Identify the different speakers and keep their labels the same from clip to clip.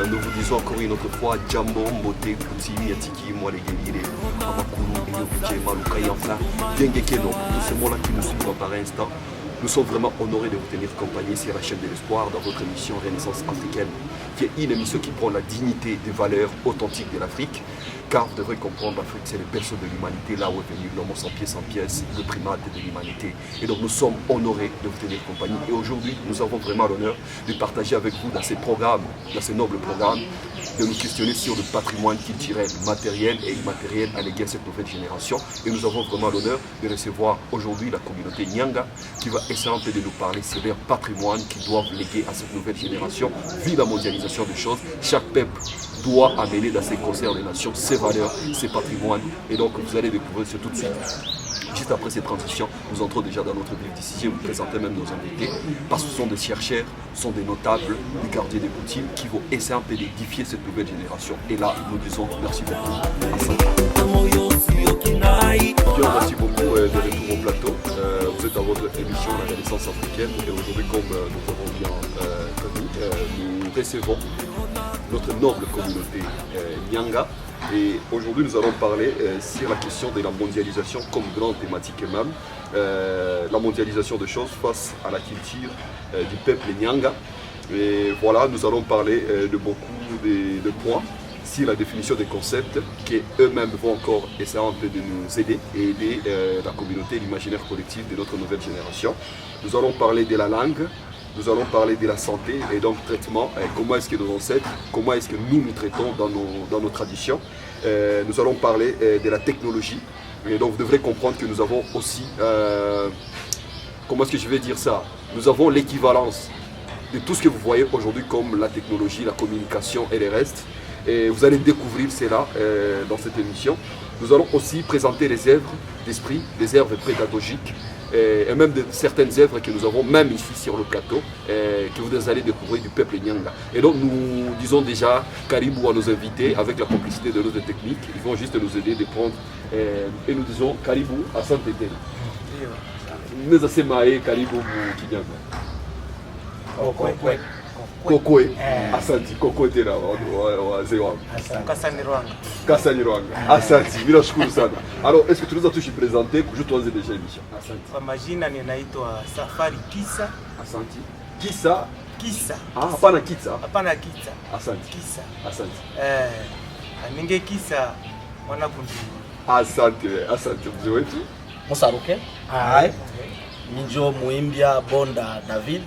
Speaker 1: Nous vous disons encore une autre fois, Jambo, Mbote, Kuti, Miatiki, Mwalegele, Amakulu, Eyobuche, Maluka et enfin, Dengekeno. Tous ces mots-là qui nous suivent par instant. Nous sommes vraiment honorés de vous tenir compagnie sur la chaîne de l'espoir dans votre émission Renaissance africaine, qui est une émission qui prend la dignité des valeurs authentiques de l'Afrique. Car vous devrez comprendre, l'Afrique c'est le berceau de l'humanité, là où est venu l'homme sans pièce, le primate de l'humanité. Et donc nous sommes honorés de vous tenir compagnie. Et aujourd'hui, nous avons vraiment l'honneur de partager avec vous dans ces programmes, dans ces nobles programmes, de nous questionner sur le patrimoine culturel, matériel et immatériel à l'égard de cette nouvelle génération. Et nous avons vraiment l'honneur de recevoir aujourd'hui la communauté Nyanga qui va essayer un peu de nous parler sur leur patrimoine qu'ils doivent léguer à cette nouvelle génération. Vu la mondialisation des choses, chaque peuple doit amener dans ses concerts des nations ses valeurs, ses patrimoines. Et donc vous allez découvrir ça tout de suite. Juste après cette transition, nous entrons déjà dans notre vif d'ici et vous présentez même nos invités, parce que ce sont des chercheurs, ce sont des notables, des gardiens des coutumes qui vont essayer un peu d'édifier cette nouvelle génération. Et là, nous disons merci beaucoup. Merci beaucoup de retour au plateau. Vous êtes dans votre émission La Renaissance africaine et aujourd'hui, comme nous avons bien connu, nous recevons notre noble communauté Nyanga. Et aujourd'hui, nous allons parler sur la question de la mondialisation comme grande thématique même. La mondialisation des choses face à la culture du peuple Nyanga. Et voilà, nous allons parler de beaucoup de points sur la définition des concepts qu'eux-mêmes vont encore essayer un peu de nous aider et aider la communauté, l'imaginaire collectif de notre nouvelle génération. Nous allons parler de la langue. Nous allons parler de la santé et donc traitement, comment est-ce que nos ancêtres, comment est-ce que nous nous traitons dans nos traditions. Nous allons parler de la technologie et donc vous devrez comprendre que nous avons aussi, comment est-ce que je vais dire ça, nous avons l'équivalence de tout ce que vous voyez aujourd'hui comme la technologie, la communication et les restes. Et vous allez découvrir cela dans cette émission. Nous allons aussi présenter les œuvres d'esprit, des œuvres pédagogiques, et même de certaines œuvres que nous avons même ici sur le plateau, que vous allez découvrir du peuple Nyanga. Et donc nous disons déjà Karibou à nos invités avec la complicité de notre technique. Ils vont juste nous aider de prendre et nous disons Karibou à Santété. Nous asemaye Karibou Kinyanga. Kokoe, asanti, Kokoe tena wazee wangu. Kasani Rwanga. Asanti, bila shukuru sana. Alors, est-ce que tunaweza tujipresenter kujua tuanze déjà émission? Asanti.
Speaker 2: Kwa majina ninaitwa Safari Kisa.
Speaker 1: Asanti. Kisa?
Speaker 2: Kisa.
Speaker 1: Ah, hapana Kitsa.
Speaker 2: Hapana Kitsa.
Speaker 1: Asanti.
Speaker 2: Kisa.
Speaker 1: Asanti.
Speaker 2: Ninge Kisa mwana kundi.
Speaker 1: Asante, asante mzee wetu.
Speaker 3: Musaruke. Hai. Ninjo muimbia Bonda David.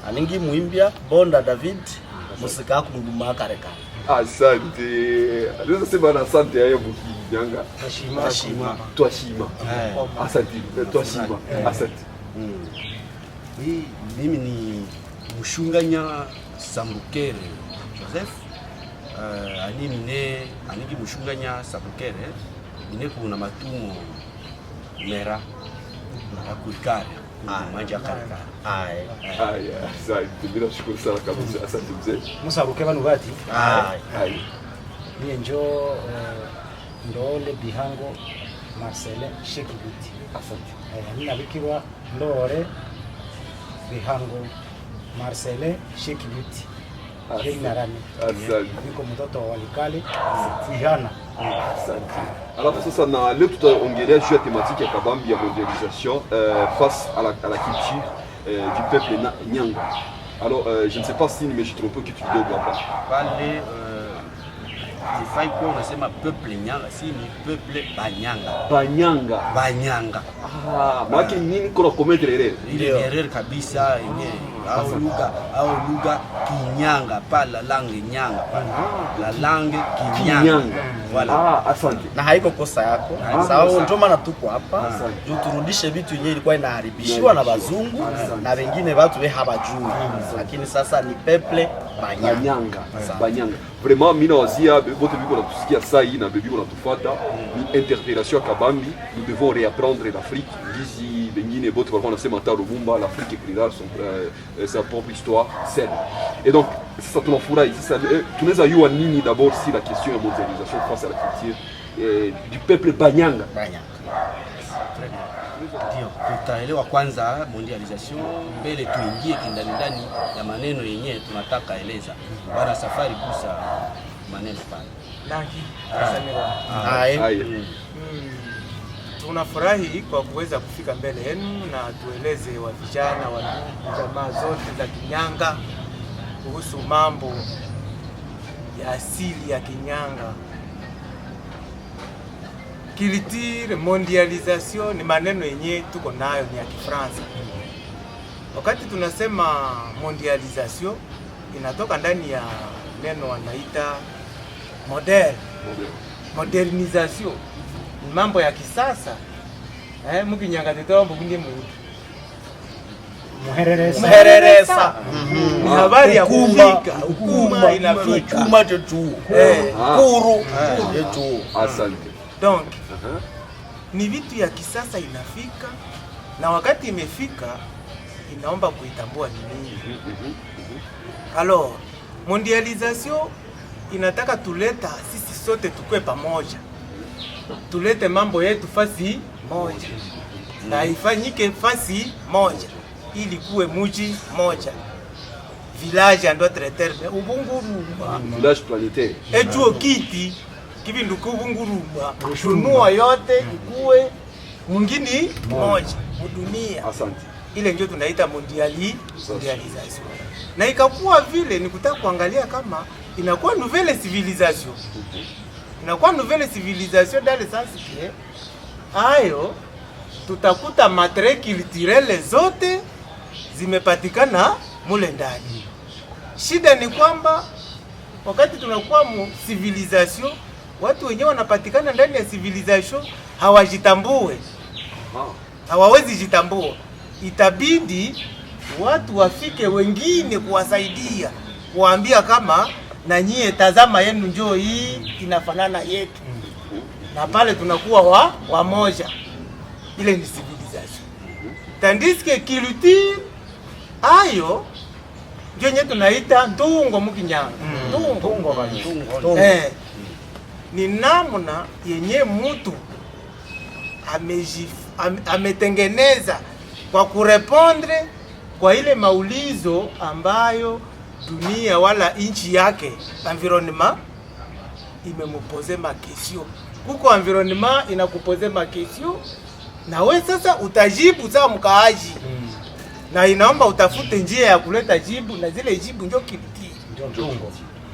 Speaker 3: Aningi muimbia Bonda David musika kumuguma kareka.
Speaker 1: Asante. Ndio sema na asante hayo Nyanga.
Speaker 2: Twashima.
Speaker 1: Twashima. Asante. Twashima. Asante.
Speaker 3: Mimi ni Mushunganya Sambukere Joseph. Aningi Mushunganya Sambukere. Nine kuna matumo mera na kuikara. Manja kareka.
Speaker 1: Asante. Bila shukuru sana kabisa. Asante mzee.
Speaker 2: Musaruke banu bati.
Speaker 3: Mie njo Ndole Bihango Marcele Shekibuti.
Speaker 1: Asante.
Speaker 2: Nina bikirwa Ndole Bihango Marcele Shekibuti.
Speaker 1: Asante.
Speaker 2: Niko mtoto wa Walikale Tihana.
Speaker 1: Asante. Alors sasa na leo tutaongelea juu ya thématique ya kabambi ya mondialisation face à la culture du peuple Nyanga. Alors je ne sais pas si mais je trompe kitu kidogo hapa.
Speaker 3: Pale sifai kuwa unasema peuple Nyanga, si ni peuple Banyanga.
Speaker 1: Banyanga.
Speaker 3: Banyanga.
Speaker 1: Maana nini kuna commettre erreur?
Speaker 3: Ile erreur kabisa yenyewe. Au lugha Kinyanga, pas la langue Nyanga, la langue Kinyanga.
Speaker 1: Voilà. Asante.
Speaker 3: Na haiko kosa yako. Sawa, ndio maana tuko hapa. Ndio turudishe vitu yenyewe ilikuwa inaharibishiwa na bazungu na wengine watu habajui. Lakini sasa ni peuple Banyanga.
Speaker 1: Banyanga. vraiment mina wazia bote biko natusikia sai na bebiko natufata ni interpellation kabambi. Nous devons réapprendre l'Afrique. Gizi bengine bote walikuwa nasema ta Lumumba, l'Afrique écrira sa propre histoire seule. Et donc sasa tunafurahi sasa tunaweza yua nini d'abord si la question ya mondialisation face à la culture du peuple Banyanga.
Speaker 3: Ndio, tutaelewa kwanza mondialisation mbele tuingie ndani ya maneno yenyewe tunataka eleza. Bana safari kusa maneno pale.
Speaker 4: Tunafurahi kwa kuweza kufika mbele yenu na tueleze wa vijana wa jamaa zote za Kinyanga kuhusu mambo ya asili ya Kinyanga. Culture, mondialisation ni maneno yenye tuko nayo ni ya Kifaransa. Wakati tunasema mondialisation inatoka ndani ya neno wanaita modernisation. Ni mambo ya kisasa. Mukinyanga tetombo kunde mutu. Muhereresa. Ni habari ya kufika, hukuma inafika.
Speaker 3: Hukuma tetu. Kuru tetu.
Speaker 1: Asante.
Speaker 4: Donc, ni vitu ya kisasa inafika na wakati imefika inaomba kuitambua ni nini. Alors, mondialisation inataka tuleta sisi sote tukue pamoja. Tulete mambo yetu fasi moja. Na ifanyike fasi moja ili kuwe muji moja. Village en d'autres termes, ubungurumba.
Speaker 1: Village planétaire.
Speaker 4: Ejuo kiti kivindu kubungurumba. Tunua yote ikuwe mwingine moja mudunia.
Speaker 1: Asante.
Speaker 4: Ile ndio tunaita mondialisation. Na ikakuwa vile ni kutaka kuangalia kama inakuwa nouvelle civilisation. Inakuwa nouvelle civilisation dans le sens que ayo tutakuta matre culturelle zote zimepatikana mule ndani. Shida ni kwamba wakati tunakuwa mu civilisation, watu wenyewe wanapatikana ndani ya civilisation hawajitambue. Hawawezi jitambua. Itabidi watu wafike wengine kuwasaidia, kuambia kama na nyie tazama yenu njoo hii inafanana yetu. Na pale tunakuwa wamoja. Ile ni civilisation. Tandis que culture ayo ndio nye tunaita ndungo mukinyanga. Ndungo. Ni namna yenye mtu ametengeneza kwa kurepondre kwa ile maulizo ambayo dunia wala inchi yake environnement imemupoze makesio. Kuko environnement inakupoze makesio na we sasa utajibu sawa mkaaji. Na inaomba utafute njia ya kuleta jibu na zile jibu ndio kilitiri.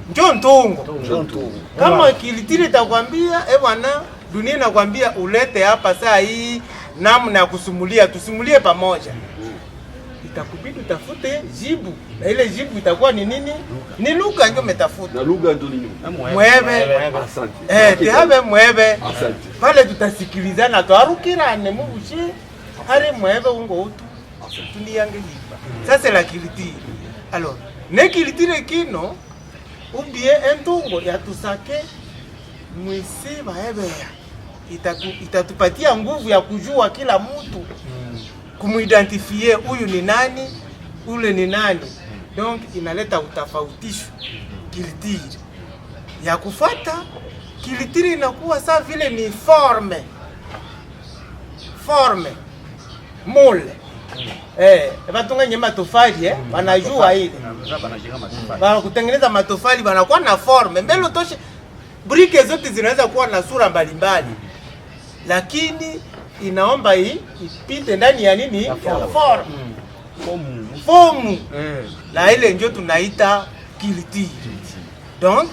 Speaker 4: Ndio ntungo. Kama kilitiri itakwambia bwana dunia inakwambia ulete hapa saa hii namna ya kusumulia, tusumulie pamoja. Itakubidi utafute jibu. Na ile jibu itakuwa ni nini? Ni lugha ndio umetafuta.
Speaker 1: Na lugha ndio nini?
Speaker 4: Mwebe.
Speaker 1: Asante.
Speaker 4: Tiabe mwebe.
Speaker 1: Asante.
Speaker 4: Pale tutasikilizana twarukirane mubushi. Hari mwebe ungo utu. Tuniyange hipa. Sasa la kilitiri. Alors, ne kilitiri kino ubie entungo ya tusake mwisi baebea. Itatupatia nguvu ya kujua kila mtu. Kumuidentifie huyu ni nani, ule ni nani. Donc inaleta utafautisho kilitiri. Ya kufata kilitiri inakuwa saa vile ni forme mole. Batunga nyema matofali wanajua ile. Bana kutengeneza matofali wanakuwa na forme. Mbele toshe brike zote zinaweza kuwa na sura mbalimbali. Lakini inaomba ipite ndani ya nini? Ya formu. La ile ndio tunaita kilitiri. Donc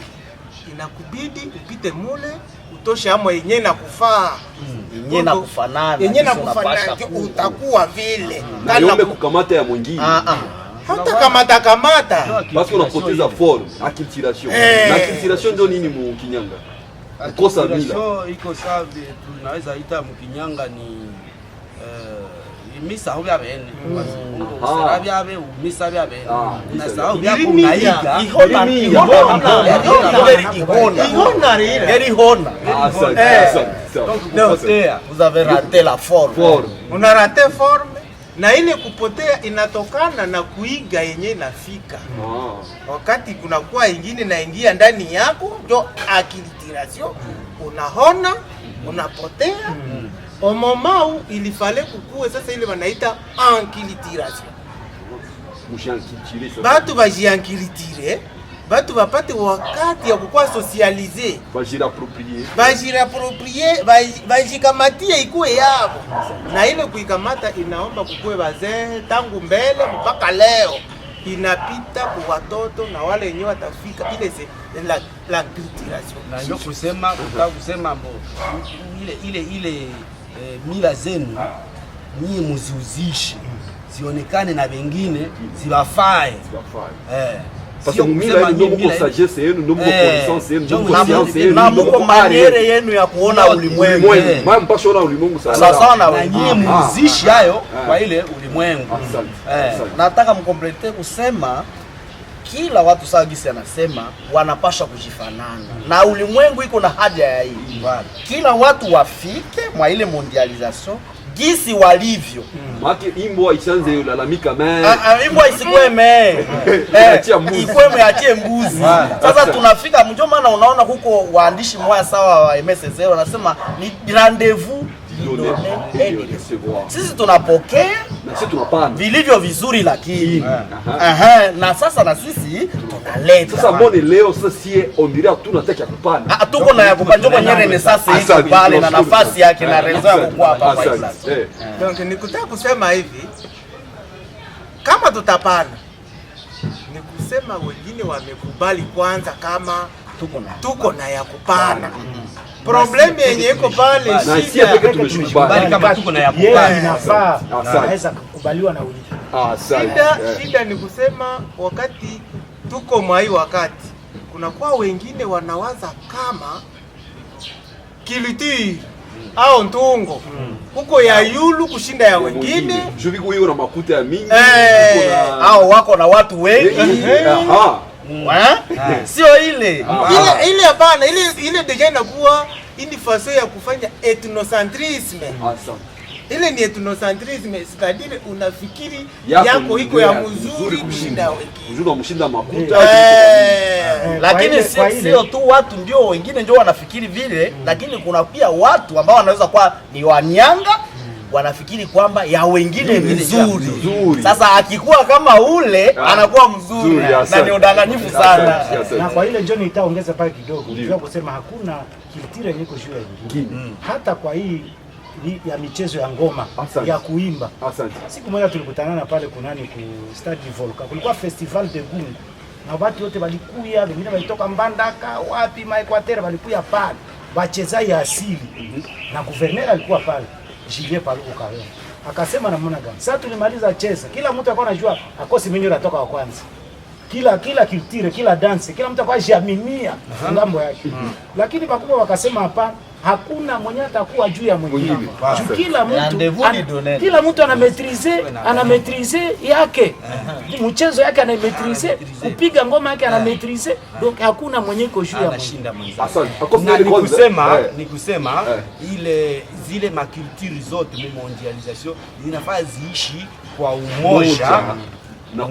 Speaker 4: inakubidi upite mule utoshe amo yenyewe na kufaa.
Speaker 3: Yenyewe na kufanana.
Speaker 4: Yenyewe na kufanana utakuwa vile.
Speaker 1: Na yombe kukamata ya mwingine.
Speaker 4: Hata kamata.
Speaker 1: Basi unapoteza forme, acculturation. Na acculturation ndio nini mu Kinyanga? Kosa mila.
Speaker 3: Iko sawa tunaweza ita mkinyanga ni misa ho bya bene usara bya be misa bya bene unasahau bya
Speaker 4: Irimiga.
Speaker 3: kunaiga
Speaker 5: ihona
Speaker 3: potea
Speaker 5: vous avez raté la forme.
Speaker 4: unarate forme na ile kupotea inatokana na kuiga yenye inafika wakati kunakuwa ingine naingia ndani yako ndio akilitirasyon unahona unapotea omomau ilifale kukue sasa ile wanaita ankilitirasyon batu bajiankilitire batu bapate wakati ya kukua socialize bajiraproprie bajikamatie ikuwe yabo na ile kuikamata inaomba kukue bazee tangu mbele mpaka leo inapita kwa watoto na wale wenyewe watafika ile la culturation
Speaker 3: na ndio kusema mbo ile mila zenu nyie muziuzishi zionekane na wengine ziwafae
Speaker 1: parce que mila ndio mko sagesse yenu ndio mko connaissance yenu ndio mko science yenu
Speaker 5: na mko maniere yenu ya kuona ulimwengu
Speaker 1: mama mpasha ona ulimwengu
Speaker 5: sawa na
Speaker 3: na nyie muzishi hayo kwa ile ulimwengu.
Speaker 5: Nataka mkomplete kusema kila watu sawa gisi anasema wanapasha kujifanana na ulimwengu iko na haja ya hii. Kila watu wafike mwa ile mondialisation gisi walivyo.
Speaker 1: Maki imbwa ishanze ulalamika
Speaker 5: imbwa isikweme. Ikweme achie mbuzi. Sasa tunafika mjo maana unaona huko waandishi mmoja sawa wa MSZ wanasema ni rendezvous. Sisi tunapokea
Speaker 1: na sisi tunapana
Speaker 5: vilivyo vizuri lakini na sasa na sisi tunaleta.
Speaker 1: Sasa mbone leo sasa sie on dirait tunataka kupana.
Speaker 5: Tuko na ya kupanja kwenye renaissance hii pale na nafasi yake na rezo ya kukua hapa hivi.
Speaker 4: Donc nikutaka kusema hivi kama tutapana ni kusema wengine wamekubali kwanza kama tuko na ya kupana. Problemu yenye iko pale
Speaker 1: shida peke tumeshukubali
Speaker 3: kama tuko na ya kupana
Speaker 2: inafaa naweza kukubaliwa na wengine.
Speaker 4: Shida ni kusema wakati tuko mwai wakati kunakuwa wengine wanawaza kama kiliti au ntungo huko ya yulu kushinda ya wengine
Speaker 1: juvi kuyo na makuta ya mingi
Speaker 5: au wako na watu wengi sio ile
Speaker 4: hapana ile deja inakuwa ini faso ya kufanya ethnocentrisme. Ile ni ethnocentrisme, c'est-à-dire unafikiri yako iko ya mzuri kushinda wengine.
Speaker 1: Mzuri wa mshinda makuta.
Speaker 5: Lakini sio tu watu ndio wengine ndio wanafikiri vile, lakini kuna pia watu ambao wanaweza kuwa ni wanyanga wanafikiri kwamba ya wengine ni nzuri. Sasa akikuwa kama ule anakuwa mzuri na ni udanganyifu sana.
Speaker 2: Na kwa ile njoo nitaongeza pale kidogo ndio kusema hakuna kilitira yenye juu ya nyingine. Hata kwa hii ya michezo ya ngoma ya kuimba. Siku moja tulikutana pale kunani ku Stade Volca. Kulikuwa festival de Gungu. Na watu wote walikuya, wengine walitoka Mbandaka, wapi Equateur walikuya pale. Wachezaji asili. Na gouverneur alikuwa pale. Julien Paluku Kawe. Akasema namna gani? Sasa tulimaliza cheza. Kila mtu alikuwa anajua akosi mwenyewe anatoka wa kwanza. Kila kiltire, kila dance, kila mtu alikuwa jaminia ngambo yake. Lakini pakubwa wakasema hapana. Hakuna mwenye atakuwa juu ya mwingine. Kila mtu ana maîtriser yake. Mchezo yake ana maîtriser, kupiga ngoma yake ana maîtriser. Donc hakuna mwenye iko juu ya
Speaker 3: mwingine. Ni kusema ile zile makulture zote mu mondialisation zinafaa ziishi kwa umoja na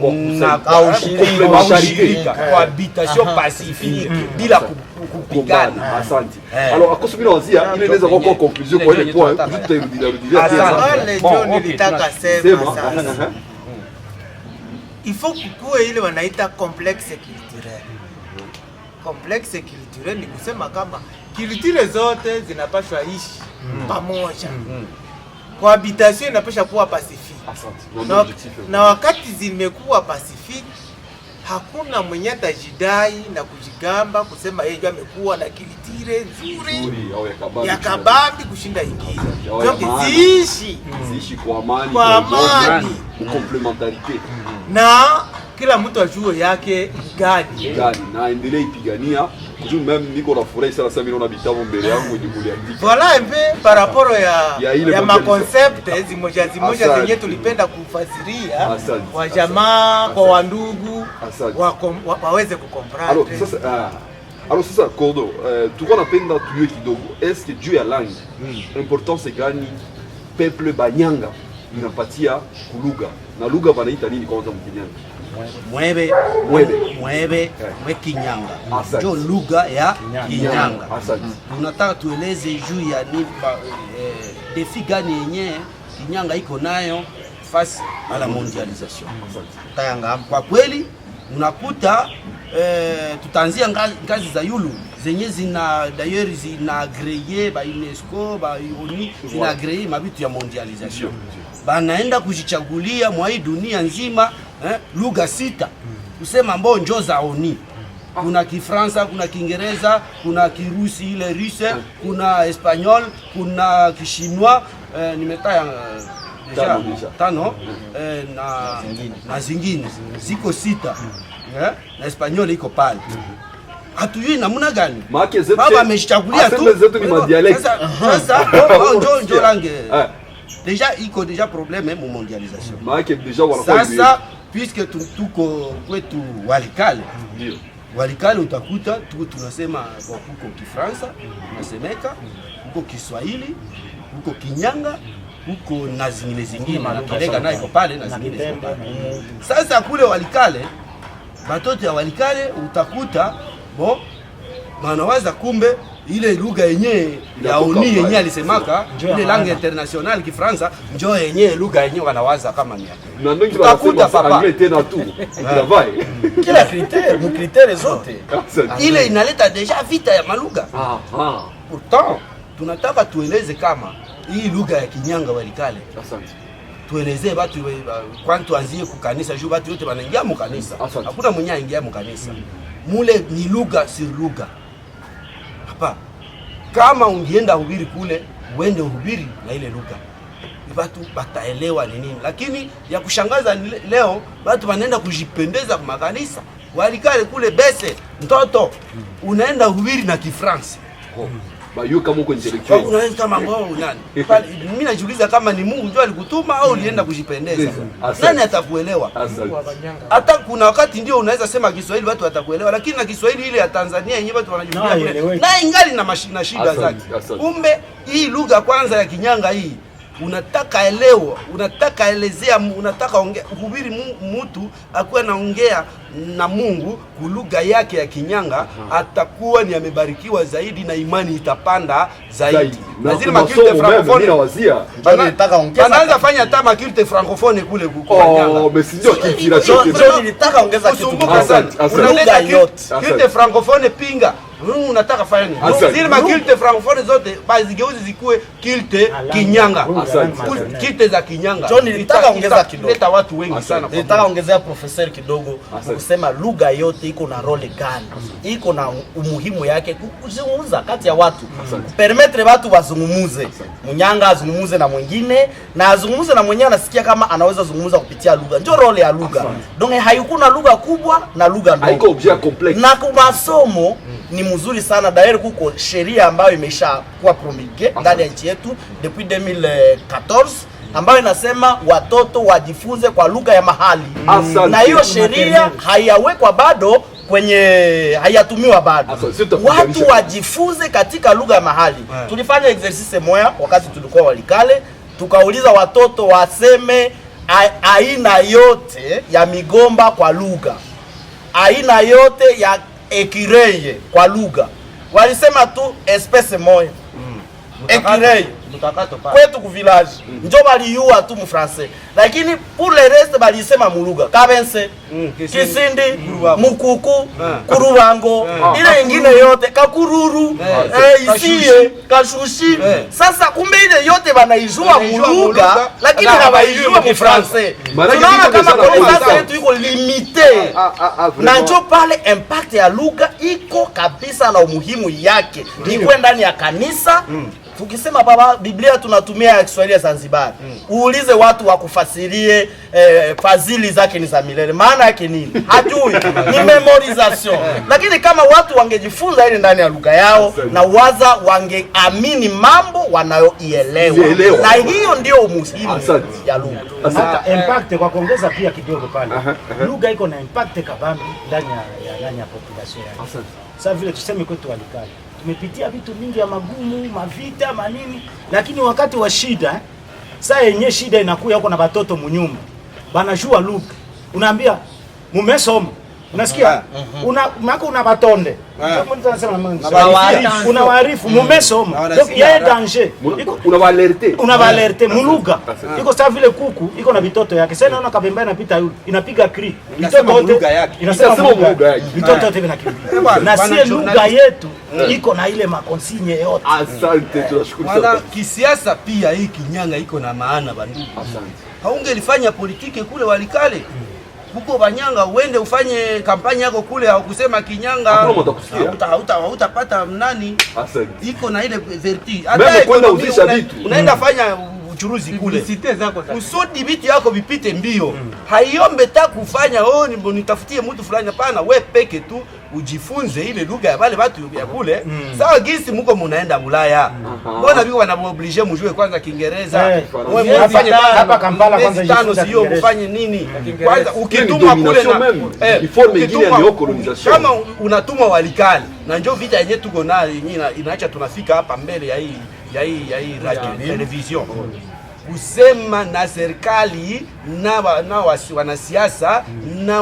Speaker 3: ushirika, cohabitation pacifique bila kupigana.
Speaker 1: Asante. Alors akoso bila wazia ile inaweza kuwa conclusion kwa ile point tutarudia
Speaker 4: tena. Nilitaka sema sasa. Il faut kukue ile wanaita complexe culturel. Complexe culturel ni kusema kama culture zote zinapaswa ishi pamoja. Cohabitation inapaswa kuwa pacifique. Na wakati zimekuwa pacifique hakuna mwenye atajidai na kujigamba kusema yeye amekuwa na kilitire nzuri ya kabambi kushinda ingine. Donc ziishi kwa amani,
Speaker 1: complementarité.
Speaker 4: Na kila mtu ajue yake gani
Speaker 1: na endelee ipigania même niko na furahi sana sasa mimi naona vitabu mbele yangu ni kuliandika.
Speaker 4: Voilà un peu par rapport ya ma concept zimoja zenye tulipenda kufasiria wa jamaa kwa wandugu waweze kukomprendre.
Speaker 1: Alors sasa Kordo, tulikuwa napenda tujue kidogo, est-ce que juu ya langue importance gani peuple Banyanga inapatia kulugha na lugha wanaita nini kwanza mkinyanga?
Speaker 3: Mwebe Kinyanga ndio lugha ya Kinyanga. Tunataka tueleze juu ya nini defi gani yenye Kinyanga iko nayo face à la mondialisation. Tayanga kwa kweli unakuta tutaanzia ngazi za yulu zenye zina d'ailleurs zina agreye ba UNESCO ba ONU zina agreye mabitu ya mondialisation. Banaenda kujichagulia mwa hii dunia nzima lugha 6 kusema mbao njo za ONU. Kuna Kifransa, kuna Kiingereza, kuna Kirusi ile Russe, kuna Espanyol, kuna Kishinwa, nimetaya tano na zingine ziko 6 na Espanyol iko pale. Hatujui namna gani baba ameshachagulia tu sasa njo langue déjà iko déjà problème mu mondialisation. Sasa puisque tuko kwetu Walikale, ndio Walikale utakuta tunasema huko Kifransa unasemeka, huko Kiswahili, huko Kinyanga, huko na zingine na Kirega nayo iko pale na zingine. Sasa kule Walikale, batoto ya Walikale utakuta manawaza kumbe ile lugha yenyewe ya ONU yenyewe alisemaka ile langue internationale Kifransa njoo yenyewe lugha yenyewe wanawaza kama ni
Speaker 1: na ndio utakuta papa tena tu travail
Speaker 5: kila critère zote
Speaker 3: ile inaleta deja vita ya malugha. Pourtant tunataka tueleze kama hii lugha ya Kinyanga Walikale.
Speaker 1: Asante.
Speaker 3: Tueleze watu kwani tuanzie kukanisa juu watu wote wanaingia mu kanisa. Hakuna mwenye aingia mu kanisa. Mule ni lugha si lugha. Hapa kama ungeenda hubiri kule, uende uhubiri na ile lugha, watu bataelewa ni nini. Lakini ya kushangaza leo watu wanaenda kujipendeza kwa makanisa. Walikale kule bese mtoto unaenda hubiri na Kifransa.
Speaker 1: Bayo kama uko intellectual.
Speaker 3: Unaenda kama mbao nani? Mimi najiuliza kama ni Mungu ndio alikutuma au ulienda kujipendeza. Nani atakuelewa? Hata kuna wakati ndio unaweza sema Kiswahili watu watakuelewa, lakini na Kiswahili ile ya Tanzania yenyewe watu wanajiuliza kule. Na ingali na shida zake. Kumbe hii lugha kwanza ya Kinyanga hii unataka elewa, unataka elezea, unataka kuhubiri mtu akuwe naongea na Mungu kulugha yake ya Kinyanga, atakuwa ni amebarikiwa zaidi na imani itapanda zaidi.
Speaker 1: Na zile makilte francophone
Speaker 3: anaanza fanya hata makilte francophone kule kwa Kinyanga.
Speaker 1: Mais ndio kintirasho.
Speaker 5: Nilitaka ongeza kitu
Speaker 3: unaleta kilte francophone pinga. Unataka fanya nini? Zile makilte francophone zote bazigeuze zikuwe kilte Kinyanga. Kilte za Kinyanga.
Speaker 5: John, nilitaka ongeza kidogo.
Speaker 3: Leta watu wengi sana.
Speaker 5: Nilitaka ongezea professeur kidogo kusema lugha yote iko na role gani? Iko na umuhimu yake kuzungumza kati ya watu. Permettre watu wazungumuze. Munyanga azungumuze na mwingine na azungumuze na mwenyewe anasikia kama anaweza zungumuza kupitia lugha. Ndio role ya lugha. Donc haikuna lugha kubwa na lugha ndogo.
Speaker 1: Haiko objet complex.
Speaker 5: Na kwa masomo ni mzuri sana dairi kuko sheria ambayo imesha kuwa promulguée ndani ya nchi yetu depuis 2014 ambayo inasema watoto wajifunze kwa lugha ya mahali. Na hiyo sheria hayawekwa bado kwenye hayatumiwa bado. Watu wajifunze katika lugha ya mahali. Tulifanya exercice moja wakati tulikuwa Walikale, tukauliza watoto waseme aina yote ya migomba kwa lugha, aina yote ya ekireye kwa lugha. Walisema tu espèce moja. Ekireye kwetu ku village njo baliyua tu mu français, lakini pour le reste balisema mu lugha Kabense, Kisindi, Mukuku, Kurubango, ile nyingine yote Kakururu, isiye Kashushi. Sasa kumbe ile yote banaijua mu lugha lakini hawaijua mu français. Tunaona kama connaissance yetu iko limité. Na njo pale impact ya lugha iko kabisa na umuhimu yake. Ni kwenda ndani ya kanisa. Tukisema baba Biblia tunatumia ya Kiswahili ya Zanzibar. Uulize watu wakufasirie fadhili zake ni za milele. Maana yake nini? Hajui. Ni memorization. Lakini kama watu wangejifunza ile ndani ya lugha yao na waza wangeamini mambo wanayoielewa. Na hiyo ndio umuhimu ya lugha.
Speaker 2: Impact kwa kuongeza pia kidogo pale. Lugha iko na impact kabambi ndani ya population yake. Sasa vile tuseme kwetu Walikale. Tumepitia vitu mingi ya magumu, mavita, manini, lakini wakati wa shida, saa yenye shida inakuya huko na watoto munyumba. Banajua lugha. Unaambia mumesoma. Unasikia? Una batonde. Mtu anasema unawaarifu mumesoma. Donc il y a un danger. Unawaalerte mulugha. Iko sawa vile kuku iko na vitoto yake. Sasa naona kabemba inapita yule inapiga cri.
Speaker 3: Vitoto wote
Speaker 2: inasema lugha yake. Vitoto wote vinakimbia. Na si lugha yetu iko na ile makonsigne yote.
Speaker 1: Asante, tunashukuru sana.
Speaker 3: Wala kisiasa pia hii Kinyanga iko na maana bandugu.
Speaker 1: Asante.
Speaker 3: Haungelifanya politiki kule Walikale. Huko Banyanga uende ufanye kampanya yako kule au kusema Kinyanga hautapata nani.
Speaker 1: Asante.
Speaker 3: Iko na ile verti.
Speaker 1: Hata kwenda uzisha vitu.
Speaker 3: Unaenda fanya uchuruzi kule. Usudi vitu yako vipite mbio. Haiombe ta kufanya nitafutie mtu fulani, hapana, wewe peke tu ujifunze ile lugha ya wale watu ya kule. Sawa gisi mko munaenda Ulaya. Mbona biko wanaoblige mjue kwanza Kiingereza?
Speaker 2: Wewe mfanye hapa Kampala kwanza
Speaker 3: jifunze sio mfanye nini? Kwanza ukitumwa kule na
Speaker 1: reform nyingine ya colonization.
Speaker 3: Kama unatumwa Walikale na njoo vita yenyewe tuko nayo yenyewe inaacha tunafika hapa mbele ya hii radio television. Kusema na serikali na wanasiasa na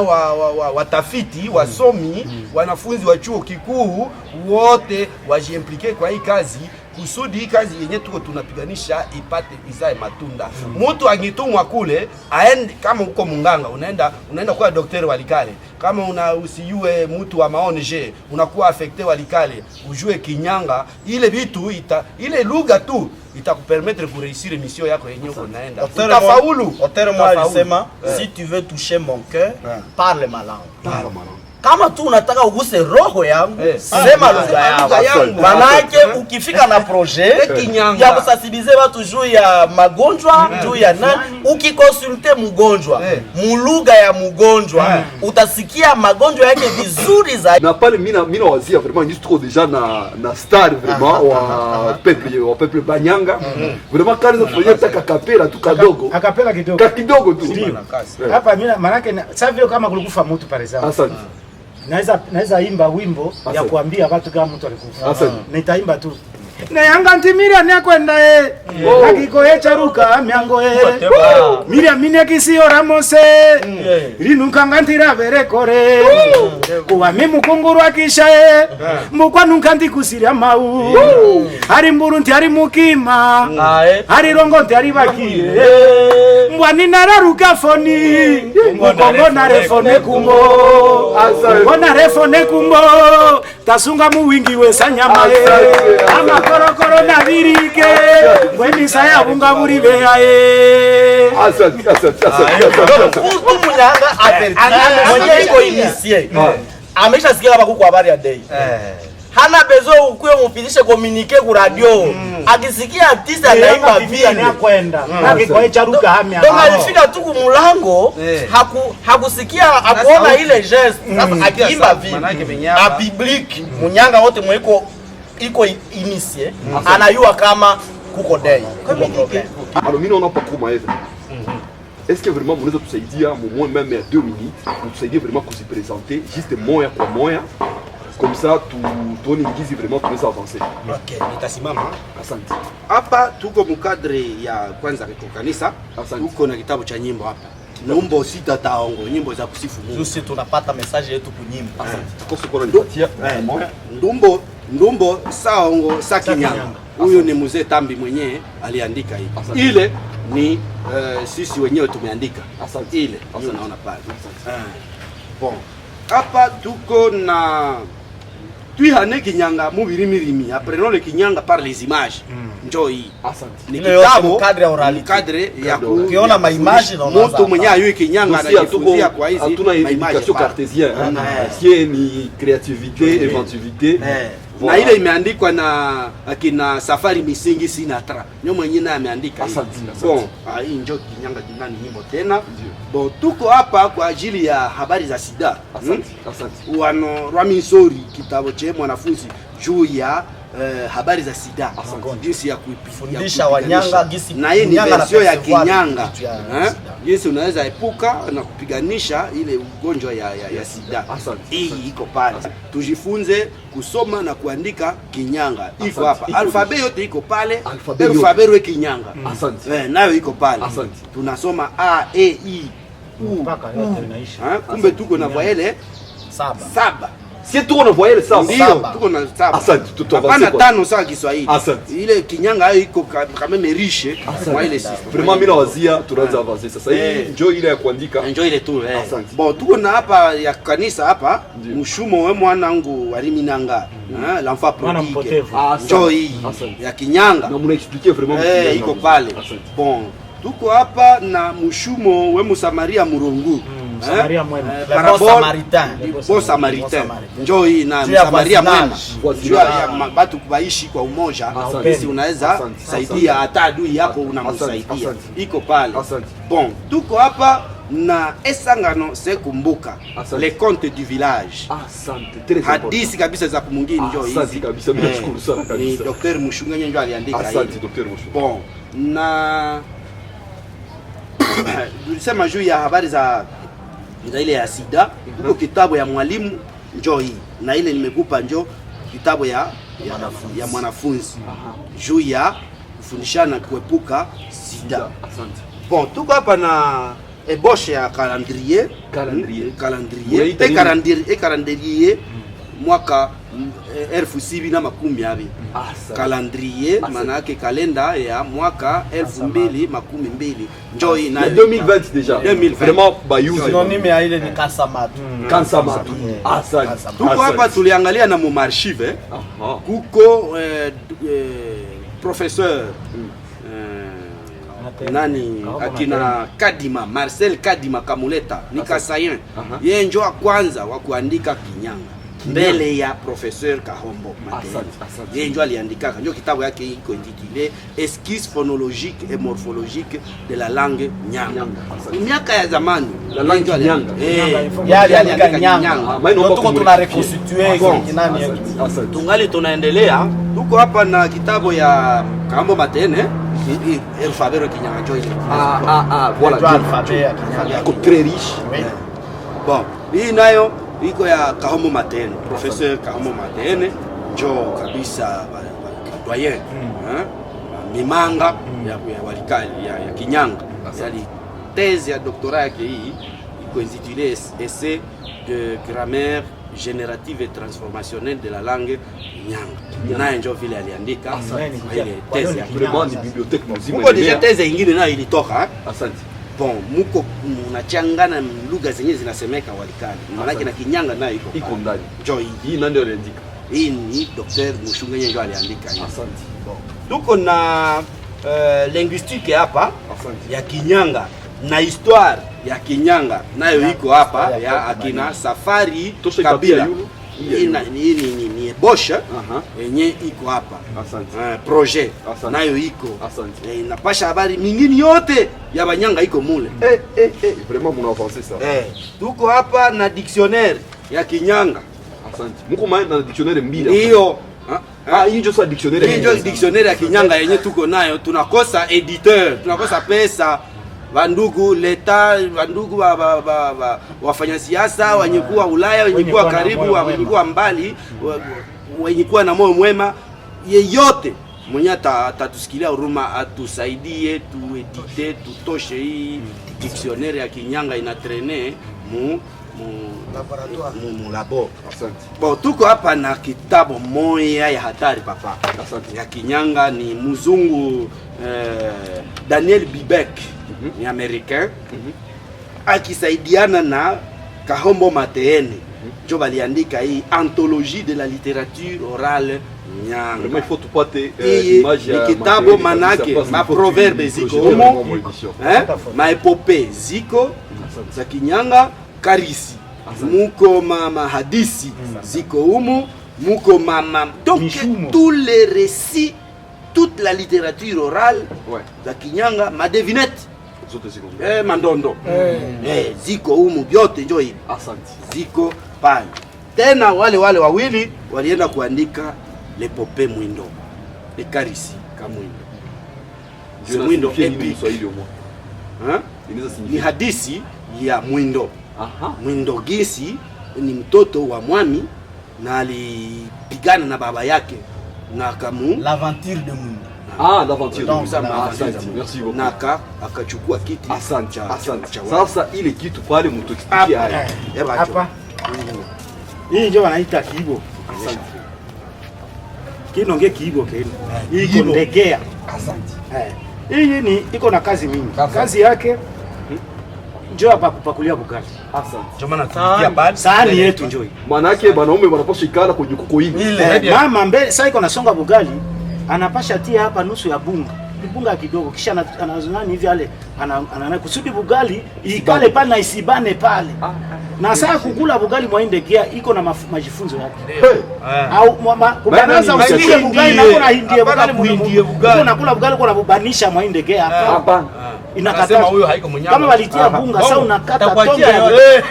Speaker 3: watafiti wasomi wanafunzi wa chuo kikuu wote wajiimplike kwa hii kazi kusudi hii kazi yenye tuko tunapiganisha ipate izae matunda. Mtu angitumwa kule aende, kama uko munganga unaenda kwa daktari Walikale, kama usijue mtu wa maONG unakuwa affecté Walikale, ujue Kinyanga, ile vitu ile lugha tu itakupermettre kureusir mission yako yenyewe unaenda. Utafaulu.
Speaker 5: Otero moi alisema si tu veux toucher mon cœur, parle ma langue. Kama tu unataka uguse roho yangu, sema lugha yangu. Manake ukifika na projet ya kusensibiliser watu juu ya magonjwa, juu ya nani, ukikonsulte mgonjwa, mulugha ya mgonjwa, utasikia magonjwa yake vizuri zaidi.
Speaker 1: Na pale mimi wazia vraiment juste trop déjà na star vraiment wa peuple Banyanga. Vraiment kazi tunafanya taka kapela tu kadogo.
Speaker 2: Akapela kidogo.
Speaker 1: Kidogo tu.
Speaker 2: Hapa mimi manake sasa vile kama kulikufa mtu par exemple.
Speaker 1: Asante.
Speaker 2: Naweza imba wimbo ya kuambia watu kama mtu alikufa. Nitaimba tu. Na yanga ntimiria nyakwenda akiko echaruka myango miria mine kisiora mose rinuka ngantira berekore kuwa mimukunguru akisha mukwa nunka ndikusiria mau ari mburu nti ari mukima ari rongo nti ari bakire mbwani nararuka foni mukongo na refone kumbo mbona refone kumbo tasunga muwingi wesanyama korokoro na virike mweni saya bunga muri beae
Speaker 1: asante
Speaker 5: Munyanga mwenye iko inisie amesha sikia hapa kuko habari ya day hana bezo ukuwe mufidishe komunike ku radio akisikia artiste anaimba vile
Speaker 2: ni kwenda kwa echaruka hamia
Speaker 5: donc alifika tu ku mulango hakusikia akuona ile geste sasa akiimba vile a public Munyanga wote mweko iko inisie anayua kama kuko day kuko problem.
Speaker 1: Alors mimi naona pas comment être. Est-ce que vraiment mnaweza tusaidia moins même à 2 minutes pour tusaidia vraiment ku se présenter juste moya kwa moya comme ça tuone ngizi vraiment tunaweza avancer.
Speaker 3: Okay, nitasimama.
Speaker 1: Asante.
Speaker 3: Hapa tuko mkadre ya kwanza kwa kanisa. Tuko na kitabu cha nyimbo hapa. Nyimbo sita taongo, nyimbo za kusifu Mungu.
Speaker 5: Sisi tunapata message yetu kunyimbo.
Speaker 1: Tuko sokoni nipatia
Speaker 3: Ndumbo saongo sa Kinyanga. Huyo ni mzee Tambi mwenyewe aliandika hii. Ile ni sisi wenyewe tumeandika.
Speaker 1: Asante.
Speaker 3: Ile unaona pale. Bon. Hapa tuko na Twihane Kinyanga mubirimirimi. Apprenons le Kinyanga par les images. Njoo hii.
Speaker 1: Asante.
Speaker 3: Ni kitabu
Speaker 5: cadre ya oralité.
Speaker 3: Cadre ya
Speaker 5: kuona ma image na unaanza.
Speaker 3: Mtu mwenyewe ayui Kinyanga anajifundisha kwa hizi.
Speaker 1: Hatuna éducation cartésienne. Qui ni créativité, inventivité.
Speaker 3: Na ile imeandikwa na akina Safari Misingi Sinatra. Nyo mwenyewe naye ameandika. Bon, hii ndio Kinyanga Dinani nyimbo tena. Bon, tuko hapa kwa ajili ya habari za sida. Wano Rwamisori kitabu cha mwanafunzi juu ya habari za sida, jinsi ya
Speaker 5: kufundisha wanyanga gisi,
Speaker 3: na hii ni versio ya Kinyanga, jinsi unaweza epuka na kupiganisha ile ugonjwa ya sida. Hii iko pale, tujifunze kusoma na kuandika Kinyanga, iko hapa, alfabe yote iko pale, alfabe ya Kinyanga nayo iko pale, tunasoma A E I U kumbe tuko na voyelle saba.
Speaker 1: Si tuko na voyelle sawa.
Speaker 3: Ndio, tuko na saba.
Speaker 1: Asante, tutavanza.
Speaker 3: Hapana tano sawa Kiswahili.
Speaker 1: Asante.
Speaker 3: Ile Kinyanga hayo iko kama riche kwa ile system.
Speaker 1: Vraiment mimi nawazia tunaanza avancer sasa. Hii njoo ile ya kuandika.
Speaker 3: Njoo ile tu
Speaker 1: Asante.
Speaker 3: Bon, tuko na hapa ya kanisa hapa, mshumo we mwanangu Ariminanga. L'enfant prodigue. Njoo hii ya Kinyanga.
Speaker 1: Na mnaexpliquer vraiment
Speaker 3: iko pale. Bon, tuko hapa na mshumo we Msamaria Murungu.
Speaker 2: Samaria mwema.
Speaker 3: Bon Samaritain. Njoo hii na Samaria mwema. Njoo ya watu kubaishi kwa umoja. Sisi unaweza saidia hata adui yako unamsaidia. Iko pale. Bon, tuko hapa na Esangano Sekumbuka. Les contes du village.
Speaker 1: Asante.
Speaker 3: Hadisi kabisa za kumungini njoo hizi.
Speaker 1: Asante kabisa, mimi nashukuru sana kabisa.
Speaker 3: Ni Dr. Mushunganye njoo aliandika hii.
Speaker 1: Asante Dr. Mushunganye.
Speaker 3: Bon, na tulisema juu ya habari za ile ya sida, huko kitabu ya mwalimu njoo hii, na ile nimekupa njoo kitabu ya mwanafunzi juu ya kufundishana kuepuka sida.
Speaker 1: Asante.
Speaker 3: Bon, tuko hapa na eboche ya calendrier mwaka 2012. Calendrier maana yake kalenda ya mwaka 2012. Njoo hii na
Speaker 1: 2020 déjà. 2020. Vraiment bayuze.
Speaker 5: Synonyme ya ile ni Kansamatu.
Speaker 1: Kansamatu. Asante.
Speaker 3: Tuko hapa tuliangalia na mu archive kuko professeur nani akina Kadima Marcel Kadima Kamuleta ni Kasayen. Yeye ndio wa kwanza wa kuandika Kinyanga mbele ya professeur Kahombo Matene. Yeye ndio aliandika, ndio kitabu yake iko intitulé Esquisse phonologique et morphologique de la langue Nyanga. Miaka ya zamani
Speaker 1: la langue Nyanga.
Speaker 5: Yale aliandika Nyanga. Ndio tuko tuna reconstituer kinani yetu.
Speaker 3: Tungali tunaendelea. Tuko hapa na kitabu ya Kahombo Matene. Alphabet ya Kinyanga njoo ile.
Speaker 1: Voilà,
Speaker 5: alphabet ya Kinyanga.
Speaker 1: Iko très riche.
Speaker 3: Bon, hii nayo iko ya Kahombo Matene, professeur Kahombo Matene njoo kabisa doyen mimanga ya walikali ya Kinyanga. Yali thèse ya doctorat yake hii iko intitulé Essai de grammaire générative et transformationnelle de la langue Nyanga. Naye njoo vile aliandika ile thèse ya
Speaker 1: vraiment ni bibliothèque mzima.
Speaker 3: Uko deja thèse nyingine nayo ilitoka.
Speaker 1: Asante.
Speaker 3: Bon, muko unachangana lugha zenyewe zinasemeka walikali. Maana na Kinyanga nayo iko
Speaker 1: ndani.
Speaker 3: Njoo
Speaker 1: hii ndio aliandika.
Speaker 3: Hii ni Dr. Mushunganye ndio aliandika hii.
Speaker 1: Asante.
Speaker 3: Bon. Tuko na linguistique hapa ya Kinyanga na histoire ya Kinyanga nayo iko hapa ya akina Safari Kabila. Hii ni ebosha yenye iko hapa. Projet nayo iko. Inapasha habari mingine yote ya Banyanga iko mule.
Speaker 1: Vraiment muna avancer ça.
Speaker 3: Tuko hapa na dictionnaire ya Kinyanga.
Speaker 1: Asante. Mko maana na dictionnaire mbili.
Speaker 3: Hiyo
Speaker 1: hii ndio dictionnaire.
Speaker 3: Hii ndio dictionnaire ya Kinyanga yenye tuko nayo. Tunakosa editeur, tunakosa pesa. Wandugu leta, wandugu wafanya siasa, wenye kuwa Ulaya, wenye kuwa karibu, wenye kuwa mbali, wenye kuwa na moyo mwema, yeyote mwenye atatusikilia huruma atusaidie tuedite tutoshe hii dictionnaire ya Kinyanga inatrene mu labo. Bon, tuko hapa na kitabu moya ya hatari papa. Ya Kinyanga ni mzungu Daniel Bibek. Ni Americain akisaidiana na Kahombo Matene ndio baliandika hii anthologie de la littérature orale Nyanga.
Speaker 1: Vraiment il faut tupate
Speaker 3: image ya kitabu manake ma proverbe ziko humo, ma epopee ziko za Kinyanga, karisi muko ma hadisi ziko humo, muko mama. Donc tous les récits, toute la littérature orale za Kinyanga, ma devinette mandondo ziko humu vyote njo hivi.
Speaker 1: Asante.
Speaker 3: Ziko pale. Tena wale wawili walienda kuandika l'épopée Mwindo, le Karisi Kamwindo. Mwindo ni hadithi ya Mwindo. Mwindo Gisi ni mtoto wa mwami na alipigana na baba yake na kamu
Speaker 5: l'aventure de Mwindo.
Speaker 1: L'aventure de Mwindo. Merci beaucoup.
Speaker 3: Naka akachukua kiti.
Speaker 1: Asante. Sasa ile kitu pale mtu explique haya.
Speaker 2: Hapa. Hii ndio wanaita kiibo.
Speaker 1: Asante.
Speaker 2: Kinonge kiibo kile. Hii iko ndegea. Asante. Hii ni iko na kazi mingi. Kazi yake njoo hapa kupakulia bugali.
Speaker 1: Asante.
Speaker 5: Ndio maana tunatia pale.
Speaker 2: Sahani yetu njoo hii.
Speaker 1: Maana yake wanaume wanapaswa ikala kwenye kuko hivi.
Speaker 2: Mama mbele sasa iko nasonga bugali, anapasha tia hapa nusu ya bunga. Bunga kidogo kisha anazunani hivi ale kusudi bugali ikale pale na isibane pale. Na sasa kukula bugali mwaindegea iko na majifunzo yake. Au kubanaza usikie bugali na kuna hindie bugali muhindie bugali. Unakula bugali kuna bubanisha mwaindegea hapa. Inakata
Speaker 5: huyo haiko mnyama.
Speaker 2: Kama walitia bunga sasa unakata tonge.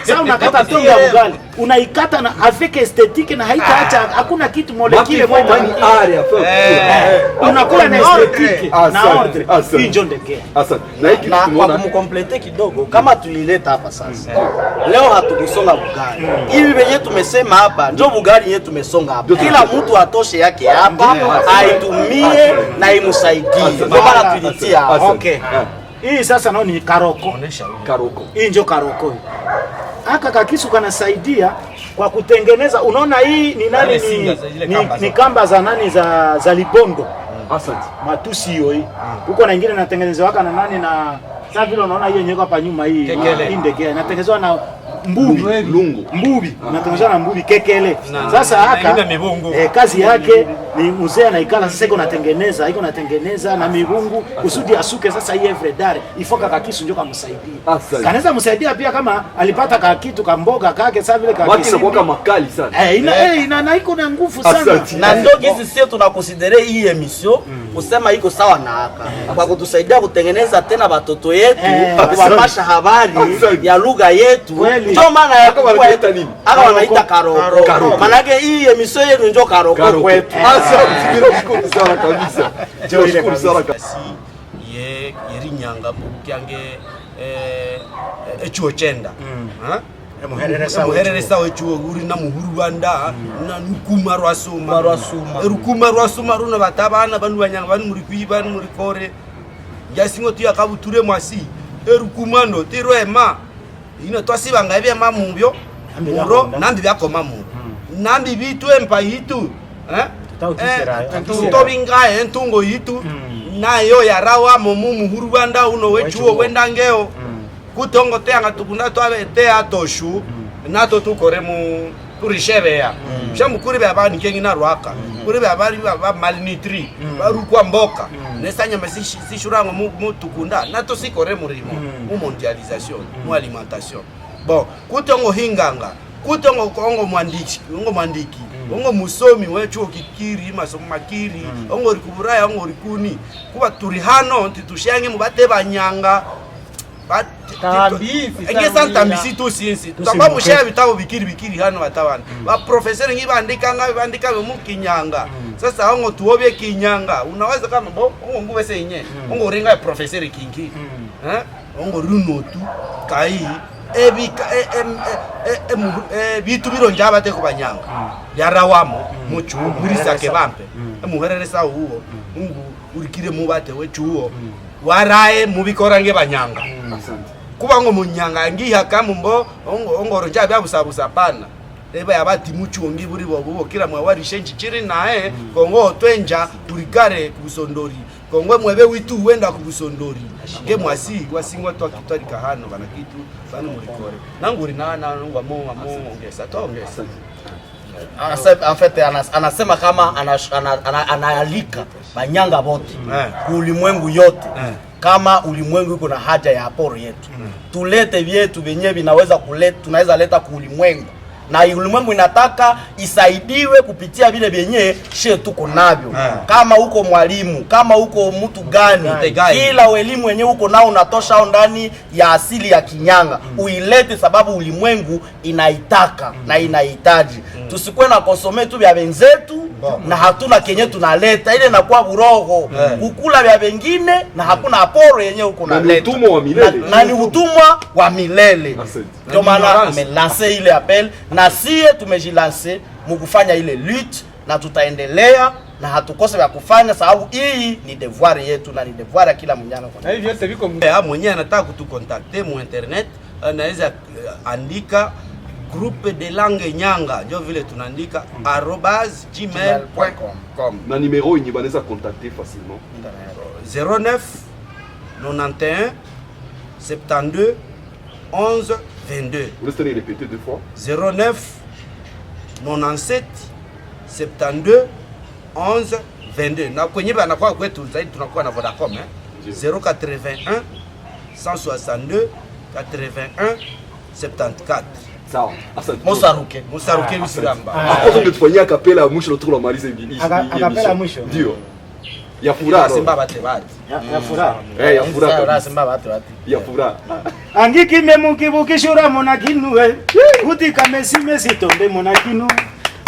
Speaker 2: Sasa unakata tonge ya bugali. Unaikata na avec esthétique na haitaacha hakuna kitu molekile moja ni area. Unakula na esthétique. Hii ndio ndegea.
Speaker 1: Asante. Na hiki tumeona
Speaker 5: kumkomplete kidogo kama tulileta hapa sasa. Leo hatukusonga bugali. Hivi wenyewe tumesema hapa ndio bugali yetu tumesonga hapa. Kila mtu atoshe yake hapa aitumie na imsaidie. Ndio maana tulitia.
Speaker 2: Okay. Hii sasa nao ni karoko.
Speaker 1: Karoko.
Speaker 2: Hii ndio karoko. Aka kakisu kanasaidia kwa kutengeneza. Unaona hii ni nani ni kamba za nani za Libondo.
Speaker 1: Asante.
Speaker 2: Matusi hiyo hii. Huko na nyingine natengenezwa waka na nani na sasa vile unaona hiyo yenyewe hapa nyuma hii ndege inatengenezwa na mbubi mbubi inatengenezwa na mbubi kekele. Sasa haka kazi yake ni mzee anaikala sasa iko natengeneza na mibungu kusudi asuke sasa hii Evredare ifoka kakisu ndio kamsaidia. Kanaweza msaidia pia kama alipata kitu kamboga kake sasa vile
Speaker 1: kakisi. Watu inakuwa makali sana.
Speaker 2: Ina iko na nguvu sana.
Speaker 5: Na ndio jinsi sisi tunakonsidere hii emission kusema iko sawa na haka. Kwa kutusaidia kutengeneza tena watoto yetu kuwapasha habari ya lugha yetu. Ndio maana yako wanaita nini? Haka wanaita karoko. Maana yake hii emission yetu ndio karoko kwetu.
Speaker 1: Asante sana kabisa. Nashukuru sana kabisa.
Speaker 3: Yerinyanga bukyange echuo chenda. Muhereresa wechuo uri na muhuru Rwanda na nukuma rwasuma runa batabana bantu banyanga bani muri kwiba muri kore yasingo tu yakabuture mwasi erukumano tirwema ino twasibanga ebya mamubyo muro nambi byakoma mu nambi bitwe mpa yitu tutobingaye entungo yitu nayo yarawa muhuru Rwanda uno wechuo wendangeo kutongo teanga tukunda twabete atoshu nato tukore mu kurishebea shamukuri baba nikengi na rwaka kuri baba ba malnutri barukwa mboka nesanya masishi sishurango mu tukunda nato sikore murimo mu mondialisation mu alimentation bon kutongo hinganga kutongo kongo mwandiki ongo musomi wechuo kikiri masomo makiri ongo rikuburaya ongo rikuni kuba turi hano ntitushange mubate banyanga engeza ntambisi tu sinsi tamba mushaya bitabo bikiri hano batabana ba professeur ngi bandika mu Kinyanga sasa ongo tuobye Kinyanga unaweza kama ongo ngubese yenye ongo ringa professeur kingi ongo runotu kai ebika bitu bironja abate ku banyanga yarawamo mucu murisa kebampe muhereresa uwo ungu urikire mubate wechuo warae mubikorange banyanga kuba ngo munyanga ngiha kamumbo ongo ronja byabusabusa pana eba yabati mucu ngi buri bobo kira mwa wari shenji chiri nae kongo twenja urikare kubusondori kongo mwebe witu wenda kubusondori nge mwasi wasingwa twakitwarika hano bana kitu bana murikore nanguri na ngwa mo ongesa tongesa.
Speaker 5: En fait anasema kama anaalika banyanga bote ulimwengu yote kama ulimwengu uko na haja ya aporo yetu tulete vyetu venyewe vinaweza kuleta tunaweza leta ku ulimwengu na ulimwengu inataka isaidiwe kupitia vile vyenye she tuko navyo. Kama uko mwalimu, kama uko mtu gani, kila elimu wenyewe uko nao unatosha au ndani ya asili ya Kinyanga uilete, sababu ulimwengu inaitaka na inahitaji. Tusikuwe na konsome tu vya wenzetu na hatuna kenye tunaleta, ile inakuwa buroho kukula vya wengine na hakuna aporo yenye uko naleta, na ni utumwa wa milele. Ndio maana amelanse ile appel na sie tumejilanse mukufanya ile lutte, na tutaendelea na hatukose vya kufanya, sababu hii ni devoir yetu na ni devoir ya kila mnyana.
Speaker 4: Na hivi yote viko
Speaker 3: mwenyewe anataka kutukontakte mu internet, anaweza andika groupe de langue Nyanga, ndio vile tunaandika @gmail.com.
Speaker 1: Na numéro yenye banaweza contacter facilement
Speaker 3: 09 91 72 11 22.
Speaker 1: Vous laissez répéter 2 fois.
Speaker 3: 09 97 72 11 22. Na kwenye banakuwa kwetu zaidi tunakuwa na Vodacom 081 162 81 74.
Speaker 1: Sawa. Asante.
Speaker 3: Musaruke Wisiramba.
Speaker 1: Hapo tunatufanyia kapela mwisho la maliza hivi.
Speaker 2: Akapela mwisho.
Speaker 1: Ndio. Ya furaha.
Speaker 3: Simba bate bate.
Speaker 2: Ya furaha.
Speaker 1: Ya furaha.
Speaker 3: Simba bate bate.
Speaker 1: Ya furaha.
Speaker 2: Angiki memukibukishura monakinue. Kutika mesi tombe monakinu.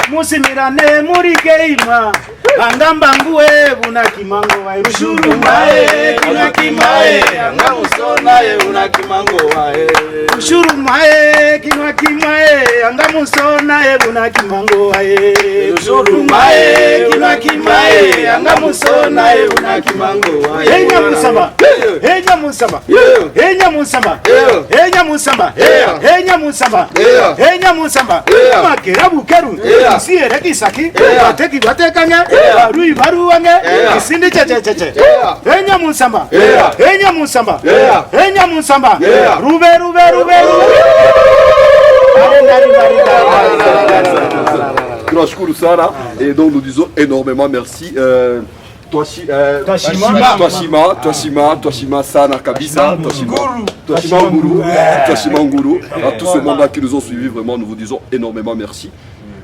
Speaker 2: Musimirane muri keima. Angamba nguwe buna kimango wa ushuru mae kina kimae angamusona ye una kimango wa ushuru mae kina kimae angamusona ye una kimango wa ushuru mae kina kimae angamusona ye una kimango wa enya musaba enya musaba enya musaba enya musaba enya musaba enya musaba makerabu keru siere kisaki bateki batekanya baru wange isindi cheche enya musamba enya musamba enya musamba rube
Speaker 1: tunashukuru sana et donc nous disons énormément merci Twashima sana kabisa, Twashima Nguru, à tout ce monde-là qui nous ont suivis, vraiment nous vous disons énormément merci.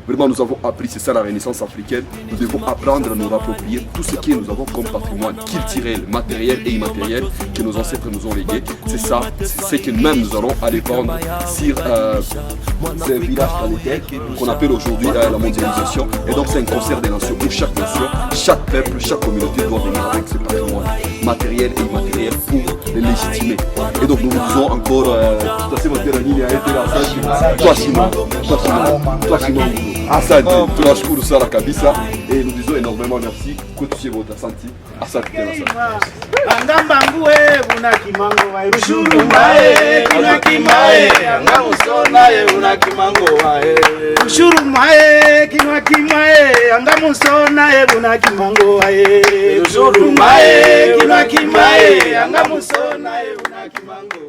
Speaker 1: Vraiment, nous avons appris, c'est ça la Renaissance africaine. Nous devons apprendre à nous approprier tout ce que nous avons comme patrimoine culturel, matériel et immatériel que nos ancêtres nous ont légué. C'est ça, c'est ce que même nous allons aller prendre sur ces villages planétaires qu'on appelle aujourd'hui la mondialisation. Et donc, c'est un concert des nations où chaque nation, chaque peuple, chaque communauté doit venir avec ses patrimoines matériel et immatériel pour les légitimer. Et donc, nous vous disons encore, asante, tunashukuru sana kabisa et nous disons énormément merci kwetu chez votre santi. Asante tena sana.
Speaker 2: Angamba nguwe buna kimango wa ushuru mae kina kimae angamusona ye una kimango wa ushuru mae kina kimae angamusona ye una kimango wa ushuru mae kina kimae angamusona ye una kimango